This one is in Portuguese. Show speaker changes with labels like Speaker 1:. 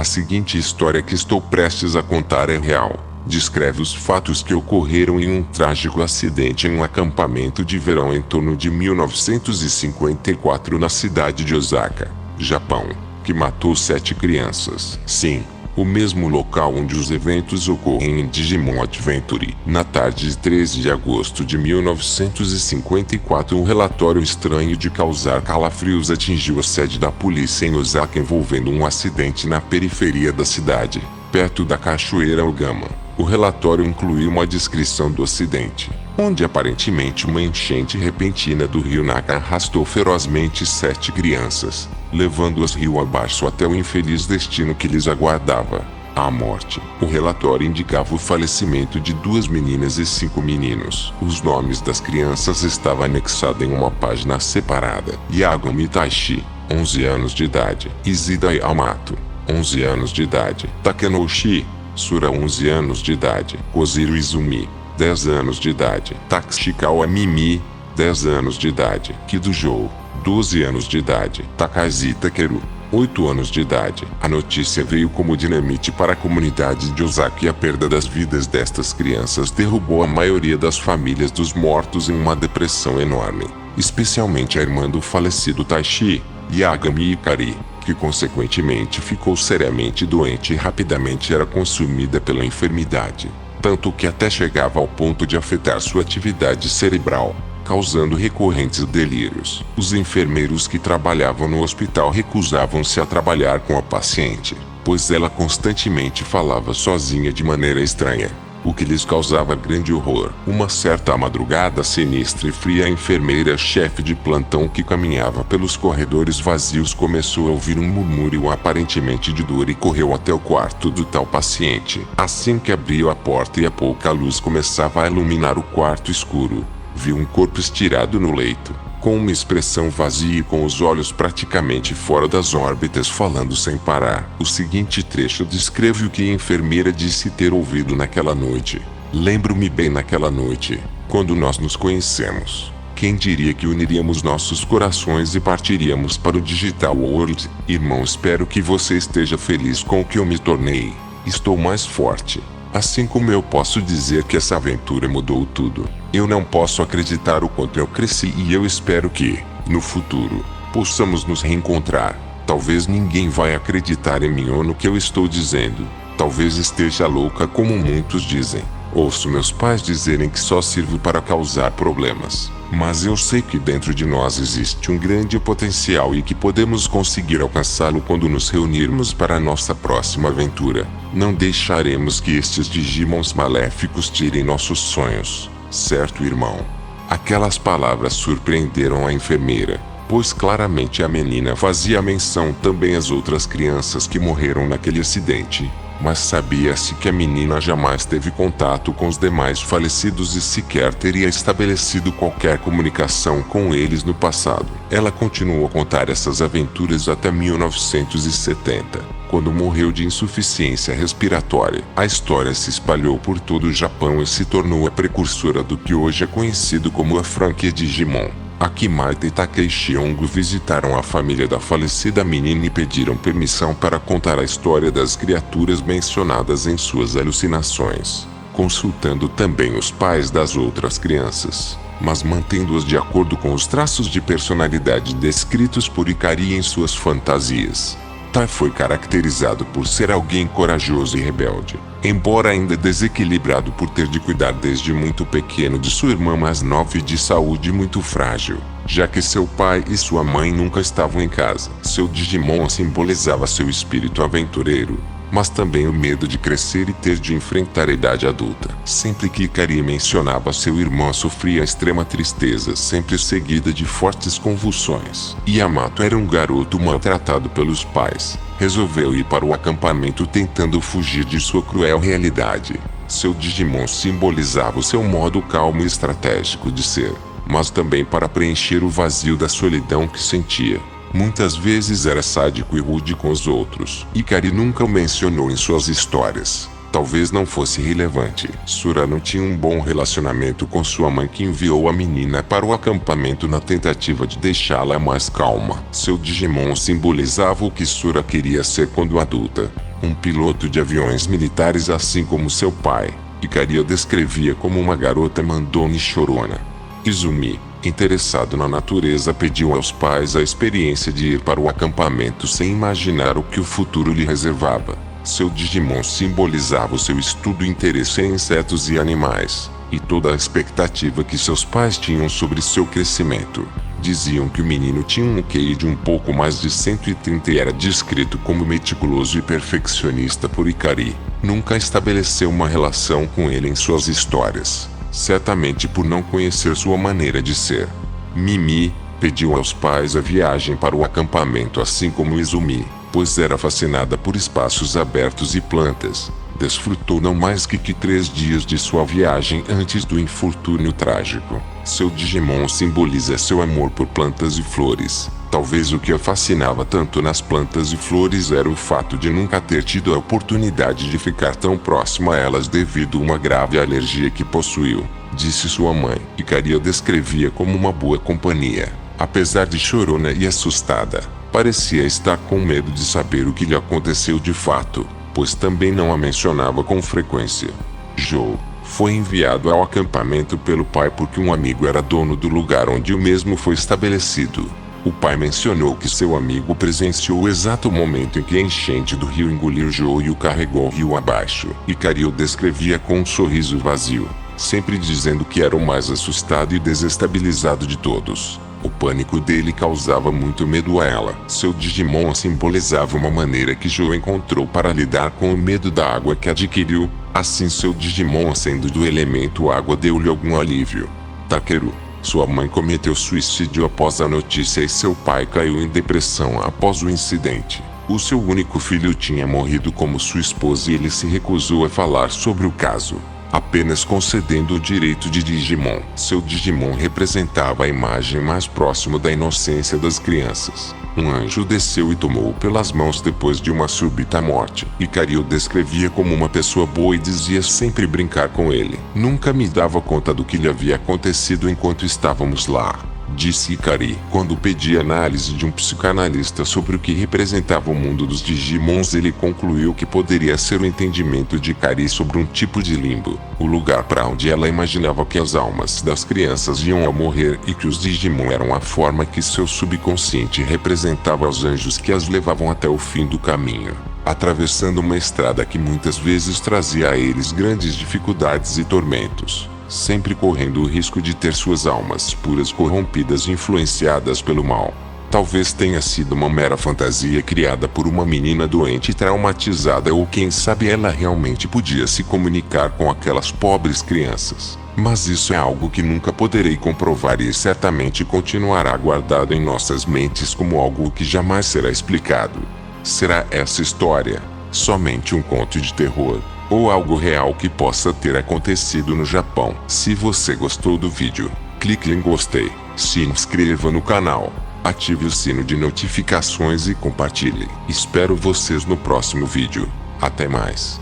Speaker 1: seguinte história que estou prestes a contar é real. Descreve os fatos que ocorreram em um trágico acidente em um acampamento de verão em torno de 1954 na cidade de Osaka, Japão, que matou 7 crianças. Sim, o mesmo local onde os eventos ocorrem em Digimon Adventure. Na tarde de 13 de agosto de 1954, um relatório estranho de causar calafrios atingiu a sede da polícia em Osaka envolvendo um acidente na periferia da cidade, perto da cachoeira Ogama. O relatório incluiu uma descrição do acidente, onde aparentemente uma enchente repentina do rio Naka arrastou ferozmente 7 crianças, levando-as rio abaixo até o infeliz destino que lhes aguardava, a morte. O relatório indicava o falecimento de 2 meninas e 5 meninos. Os nomes das crianças estavam anexados em uma página separada. Yagami Taishi, 11 anos de idade. Izida Yamato, 11 anos de idade. Takenouchi Sura, 11 anos de idade. Koziro Izumi, 10 anos de idade. Takashikawa Mimi, 10 anos de idade. Kidujou, 12 anos de idade. Takashi Takeru, 8 anos de idade. A notícia veio como dinamite para a comunidade de Osaka e a perda das vidas destas crianças derrubou a maioria das famílias dos mortos em uma depressão enorme, especialmente a irmã do falecido Taishi, Yagami Ikari, que consequentemente ficou seriamente doente e rapidamente era consumida pela enfermidade, tanto que até chegava ao ponto de afetar sua atividade cerebral, causando recorrentes delírios. Os enfermeiros que trabalhavam no hospital recusavam-se a trabalhar com a paciente, pois ela constantemente falava sozinha de maneira estranha, o que lhes causava grande horror. Uma certa madrugada sinistra e fria, a enfermeira-chefe de plantão que caminhava pelos corredores vazios começou a ouvir um murmúrio aparentemente de dor e correu até o quarto do tal paciente. Assim que abriu a porta e a pouca luz começava a iluminar o quarto escuro, viu um corpo estirado no leito, com uma expressão vazia e com os olhos praticamente fora das órbitas, falando sem parar. O seguinte trecho descreve o que a enfermeira disse ter ouvido naquela noite. Lembro-me bem naquela noite, quando nós nos conhecemos. Quem diria que uniríamos nossos corações e partiríamos para o Digital World? Irmão, espero que você esteja feliz com o que eu me tornei. Estou mais forte. Assim como eu posso dizer que essa aventura mudou tudo. Eu não posso acreditar o quanto eu cresci e eu espero que, no futuro, possamos nos reencontrar. Talvez ninguém vai acreditar em mim ou no que eu estou dizendo. Talvez esteja louca como muitos dizem. Ouço meus pais dizerem que só sirvo para causar problemas. Mas eu sei que dentro de nós existe um grande potencial e que podemos conseguir alcançá-lo quando nos reunirmos para a nossa próxima aventura. Não deixaremos que estes Digimons maléficos tirem nossos sonhos. Certo, irmão? Aquelas palavras surpreenderam a enfermeira, pois claramente a menina fazia menção também às outras crianças que morreram naquele acidente. Mas sabia-se que a menina jamais teve contato com os demais falecidos e sequer teria estabelecido qualquer comunicação com eles no passado. Ela continuou a contar essas aventuras até 1970, quando morreu de insuficiência respiratória. A história se espalhou por todo o Japão e se tornou a precursora do que hoje é conhecido como a franquia Digimon. Akimata e Takeshi Hongo visitaram a família da falecida menina e pediram permissão para contar a história das criaturas mencionadas em suas alucinações, consultando também os pais das outras crianças, mas mantendo-os de acordo com os traços de personalidade descritos por Ikari em suas fantasias. Tai foi caracterizado por ser alguém corajoso e rebelde, embora ainda desequilibrado por ter de cuidar desde muito pequeno de sua irmã mais nova e de saúde muito frágil, já que seu pai e sua mãe nunca estavam em casa. Seu Digimon simbolizava seu espírito aventureiro, mas também o medo de crescer e ter de enfrentar a idade adulta. Sempre que Ikari mencionava seu irmão, sofria extrema tristeza, sempre seguida de fortes convulsões. Yamato era um garoto maltratado pelos pais. Resolveu ir para o acampamento tentando fugir de sua cruel realidade. Seu Digimon simbolizava o seu modo calmo e estratégico de ser, mas também para preencher o vazio da solidão que sentia. Muitas vezes era sádico e rude com os outros. Ikari nunca o mencionou em suas histórias. Talvez não fosse relevante. Sura não tinha um bom relacionamento com sua mãe, que enviou a menina para o acampamento na tentativa de deixá-la mais calma. Seu Digimon simbolizava o que Sura queria ser quando adulta. um piloto de aviões militares assim como seu pai. Ikari a descrevia como uma garota mandona e chorona. Izumi, interessado na natureza, pediu aos pais a experiência de ir para o acampamento sem imaginar o que o futuro lhe reservava. Seu Digimon simbolizava o seu estudo e interesse em insetos e animais, e toda a expectativa que seus pais tinham sobre seu crescimento. Diziam que o menino tinha um QI de um pouco mais de 130 e era descrito como meticuloso e perfeccionista por Ikari. Nunca estabeleceu uma relação com ele em suas histórias, certamente por não conhecer sua maneira de ser. Mimi pediu aos pais a viagem para o acampamento assim como Izumi, pois era fascinada por espaços abertos e plantas. Desfrutou não mais que 3 dias de sua viagem antes do infortúnio trágico. Seu Digimon simboliza seu amor por plantas e flores. Talvez o que a fascinava tanto nas plantas e flores era o fato de nunca ter tido a oportunidade de ficar tão próximo a elas devido a uma grave alergia que possuiu, disse sua mãe. Ikari a descrevia como uma boa companhia. Apesar de chorona e assustada, parecia estar com medo de saber o que lhe aconteceu de fato, pois também não a mencionava com frequência. Joe foi enviado ao acampamento pelo pai porque um amigo era dono do lugar onde o mesmo foi estabelecido. O pai mencionou que seu amigo presenciou o exato momento em que a enchente do rio engoliu Joe e o carregou rio abaixo. Ikari o descrevia com um sorriso vazio, sempre dizendo que era o mais assustado e desestabilizado de todos. O pânico dele causava muito medo a ela. Seu Digimon simbolizava uma maneira que Joe encontrou para lidar com o medo da água que adquiriu. Assim, seu Digimon sendo do elemento água deu-lhe algum alívio. Takeru, sua mãe cometeu suicídio após a notícia e seu pai caiu em depressão após o incidente. O seu único filho tinha morrido como sua esposa e ele se recusou a falar sobre o caso, apenas concedendo o direito de Digimon. Seu Digimon representava a imagem mais próxima da inocência das crianças. Um anjo desceu e tomou-o pelas mãos depois de uma súbita morte. Ikari o descrevia como uma pessoa boa e dizia sempre brincar com ele. Nunca me dava conta do que lhe havia acontecido enquanto estávamos lá, disse Ikari. Quando pedi análise de um psicanalista sobre o que representava o mundo dos Digimons, ele concluiu que poderia ser o entendimento de Ikari sobre um tipo de limbo, o lugar para onde ela imaginava que as almas das crianças iam ao morrer e que os Digimon eram a forma que seu subconsciente representava aos anjos que as levavam até o fim do caminho, atravessando uma estrada que muitas vezes trazia a eles grandes dificuldades e tormentos, sempre correndo o risco de ter suas almas puras corrompidas e influenciadas pelo mal. Talvez tenha sido uma mera fantasia criada por uma menina doente e traumatizada, ou quem sabe ela realmente podia se comunicar com aquelas pobres crianças. Mas isso é algo que nunca poderei comprovar e certamente continuará guardado em nossas mentes como algo que jamais será explicado. Será essa história somente um conto de terror, ou algo real que possa ter acontecido no Japão? Se você gostou do vídeo, clique em gostei, se inscreva no canal, ative o sino de notificações e compartilhe. Espero vocês no próximo vídeo. Até mais.